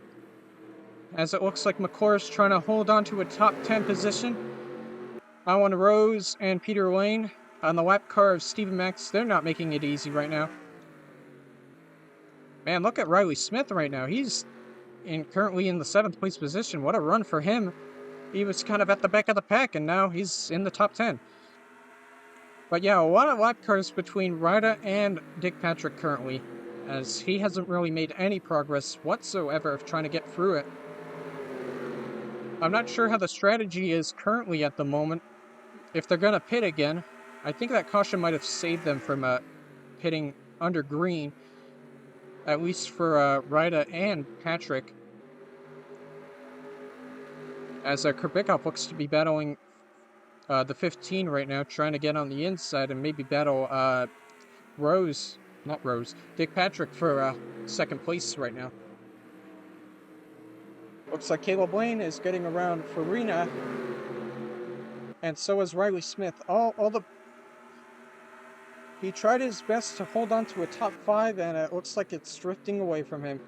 As it looks like McClure's trying to hold on to a top 10 position. Alan Rose and Peter Lane on the lap car of Stephen Max. They're not making it easy right now. Man, look at Riley Smith right now. He's currently in the 7th place position. What a run for him. He was kind of at the back of the pack, and now he's in the top 10. But yeah, a lot of lap cars between Ryder and Dick Patrick currently, as he hasn't really made any progress whatsoever of trying to get through it. I'm not sure how the strategy is currently at the moment. If they're going to pit again, I think that caution might have saved them from pitting under green, at least for Ryder and Patrick. As Kurbikoff looks to be battling the 15 right now, trying to get on the inside and maybe battle Dick Patrick for 2nd place right now. Looks like Caleb Lane is getting around Farina, and so is Riley Smith. He tried his best to hold on to a top 5, and it looks like it's drifting away from him.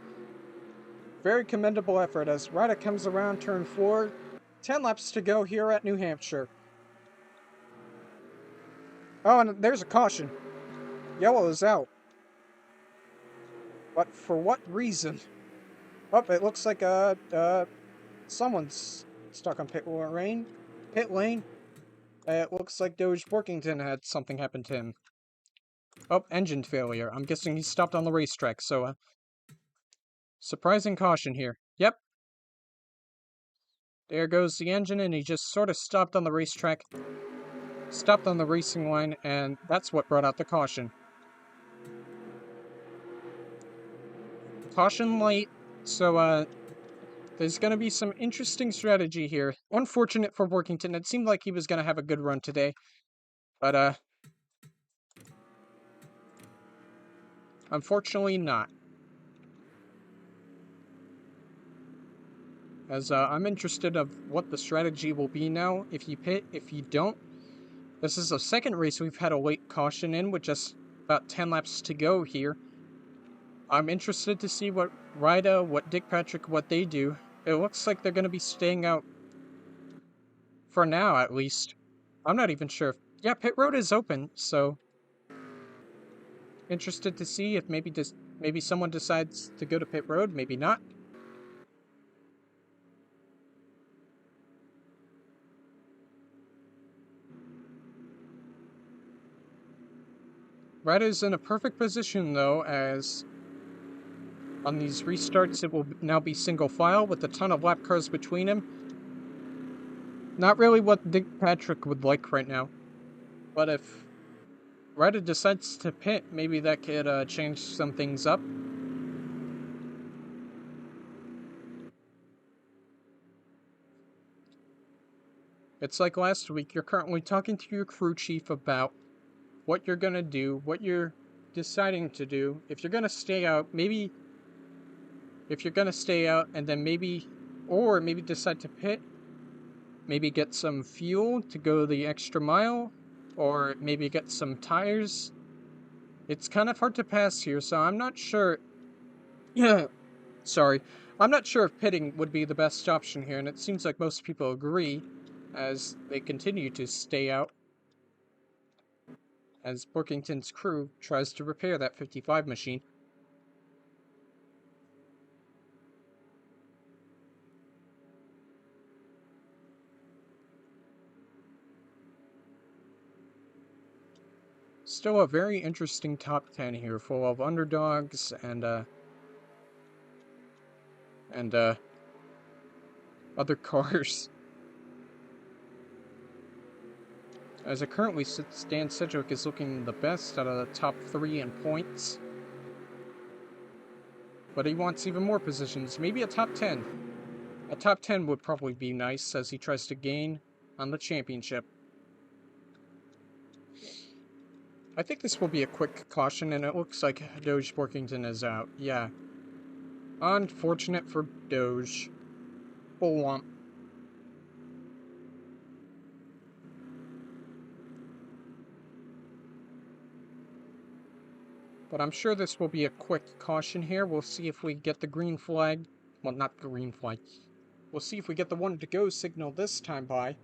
Very commendable effort as Ryder comes around turn 4. 10 laps to go here at New Hampshire. Oh, and there's a caution. Yellow is out. But for what reason? Oh, it looks like someone's stuck on pit lane. It looks like Doge Workington had something happen to him. Oh, engine failure. I'm guessing he stopped on the racetrack, so surprising caution here. Yep. There goes the engine, and he just sort of stopped on the racetrack. Stopped on the racing line, and that's what brought out the caution. Caution light, so there's going to be some interesting strategy here. Unfortunate for Workington. It seemed like he was going to have a good run today, but unfortunately not. As I'm interested of what the strategy will be now. If you pit, if you don't. This is the 2nd race we've had a late caution in with just about 10 laps to go here. I'm interested to see what Ryder, what Dick Patrick, what they do. It looks like they're going to be staying out for now, at least. I'm not even sure. Yeah, pit road is open, so interested to see if maybe someone decides to go to pit road, maybe not. Ryder's in a perfect position, though, as on these restarts it will now be single file with a ton of lap cars between him. Not really what Dick Patrick would like right now. But if Ryder decides to pit, maybe that could change some things up. It's like last week, you're currently talking to your crew chief about what you're going to do, what you're deciding to do. If you're going to stay out, maybe... If you're going to stay out, and then maybe Or maybe decide to pit. Maybe get some fuel to go the extra mile. Or maybe get some tires. It's kind of hard to pass here, so I'm not sure. Yeah, sorry. I'm not sure if pitting would be the best option here, and it seems like most people agree as they continue to stay out as Borkington's crew tries to repair that 55 machine. Still a very interesting top 10 here, full of underdogs and other cars. As it currently sits, Dan Sedgwick is looking the best out of the top 3 in points. But he wants even more positions, maybe a top 10. A top 10 would probably be nice as he tries to gain on the championship. I think this will be a quick caution, and it looks like Doge Borkington is out. Yeah. Unfortunate for Doge. Full womp. But I'm sure this will be a quick caution here. We'll see if we get the green flag. Well, not the green flag. We'll see if we get the one to go signal this time by.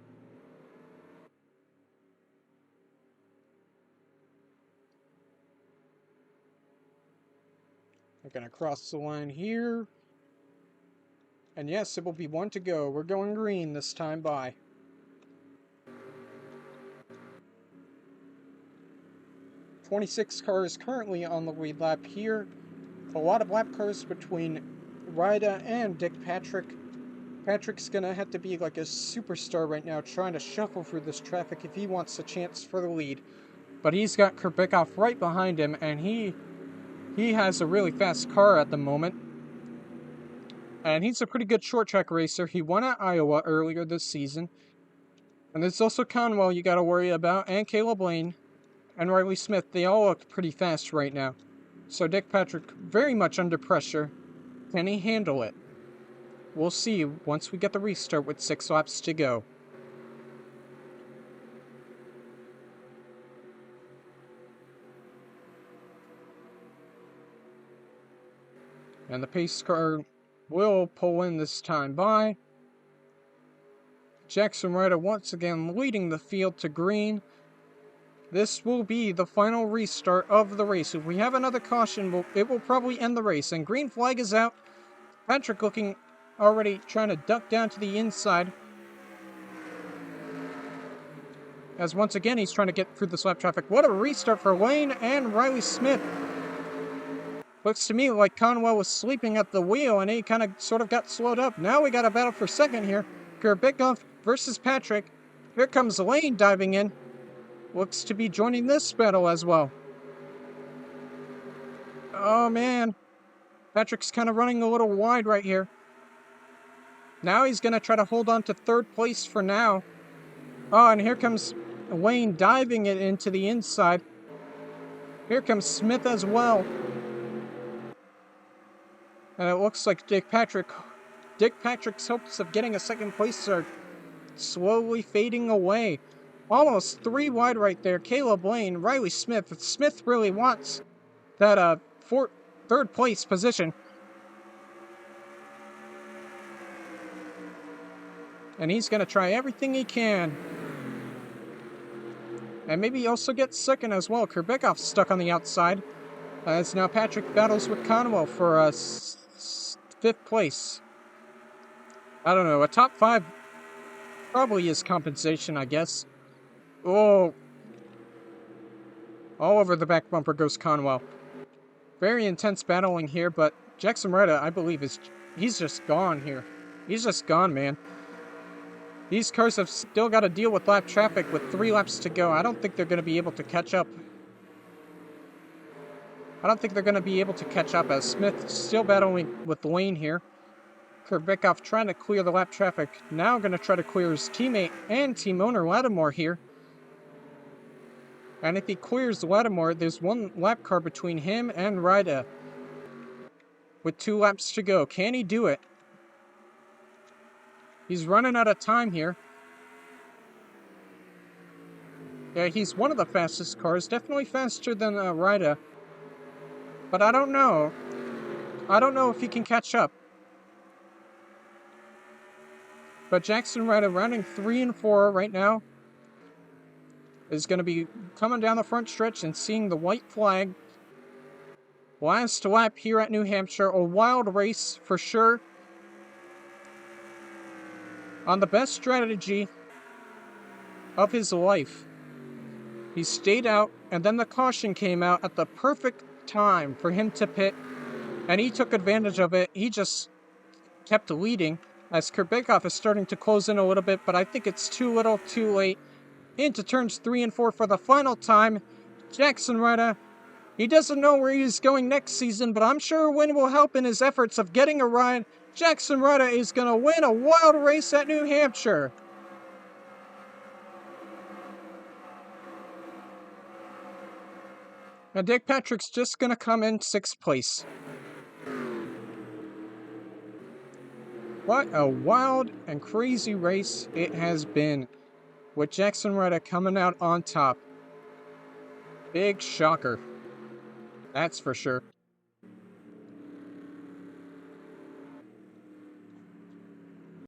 We're going to cross the line here. And yes, it will be one to go. We're going green this time by. .26 cars currently on the lead lap here. A lot of lap cars between Ryda and Dick Patrick. Patrick's gonna have to be like a superstar right now, trying to shuffle through this traffic if he wants a chance for the lead. But he's got Kurbikoff right behind him, and he has a really fast car at the moment. And he's a pretty good short track racer. He won at Iowa earlier this season. And there's also Conwell you gotta worry about, and Caleb Lane, and Riley Smith. They all look pretty fast right now. So Dick Patrick very much under pressure. Can he handle it? We'll see once we get the restart with 6 laps to go. And the pace car will pull in this time by. Jackson Ryder once again leading the field to green. This will be the final restart of the race. If we have another caution, it will probably end the race. And green flag is out. Patrick looking already trying to duck down to the inside. As once again, he's trying to get through this lap traffic. What a restart for Lane and Riley Smith. Looks to me like Conwell was sleeping at the wheel and he kind of sort of got slowed up. Now we got a battle for second here. Kurbikoff versus Patrick. Here comes Lane diving in. Looks to be joining this battle as well. Oh man. Patrick's kind of running a little wide right here. Now he's going to try to hold on to third place for now. Oh, and here comes Lane diving it into the inside. Here comes Smith as well. And it looks like Dick Patrick's hopes of getting a second place are slowly fading away. Almost 3 wide right there. Caleb Lane, Riley Smith. Smith really wants that third place position. And he's going to try everything he can. And maybe also get second as well. Kurbikoff's stuck on the outside. As now Patrick battles with Conwell for 5th place. I don't know. A top 5 probably is compensation, I guess. Oh. All over the back bumper goes Conwell. Very intense battling here, but Jackson Ryder, I believe, he's just gone here. He's just gone, man. These cars have still got to deal with lap traffic with 3 laps to go. I don't think they're going to be able to catch up. As Smith still battling with Lane here. Kurbikoff trying to clear the lap traffic. Now going to try to clear his teammate and team owner Lattimore here. And if he clears Lattimore, there's 1 lap car between him and Ryder. With 2 laps to go. Can he do it? He's running out of time here. Yeah, he's one of the fastest cars. Definitely faster than Ryder. But I don't know. I don't know if he can catch up. But Jackson Ryder running 3 and 4 right now is going to be coming down the front stretch and seeing the white flag. Last lap here at New Hampshire. A wild race for sure. On the best strategy of his life. He stayed out, and then the caution came out at the perfect time for him to pit, and he took advantage of it. He just kept leading as Kurbakov is starting to close in a little bit, but I think it's too little, too late. Into turns 3 and 4 for the final time. Jackson Ryder, he doesn't know where he's going next season, but I'm sure a win will help in his efforts of getting a ride. Jackson Ryder is going to win a wild race at New Hampshire. And Dick Patrick's just going to come in 6th place. What a wild and crazy race it has been, with Jackson Ryder coming out on top. Big shocker. That's for sure.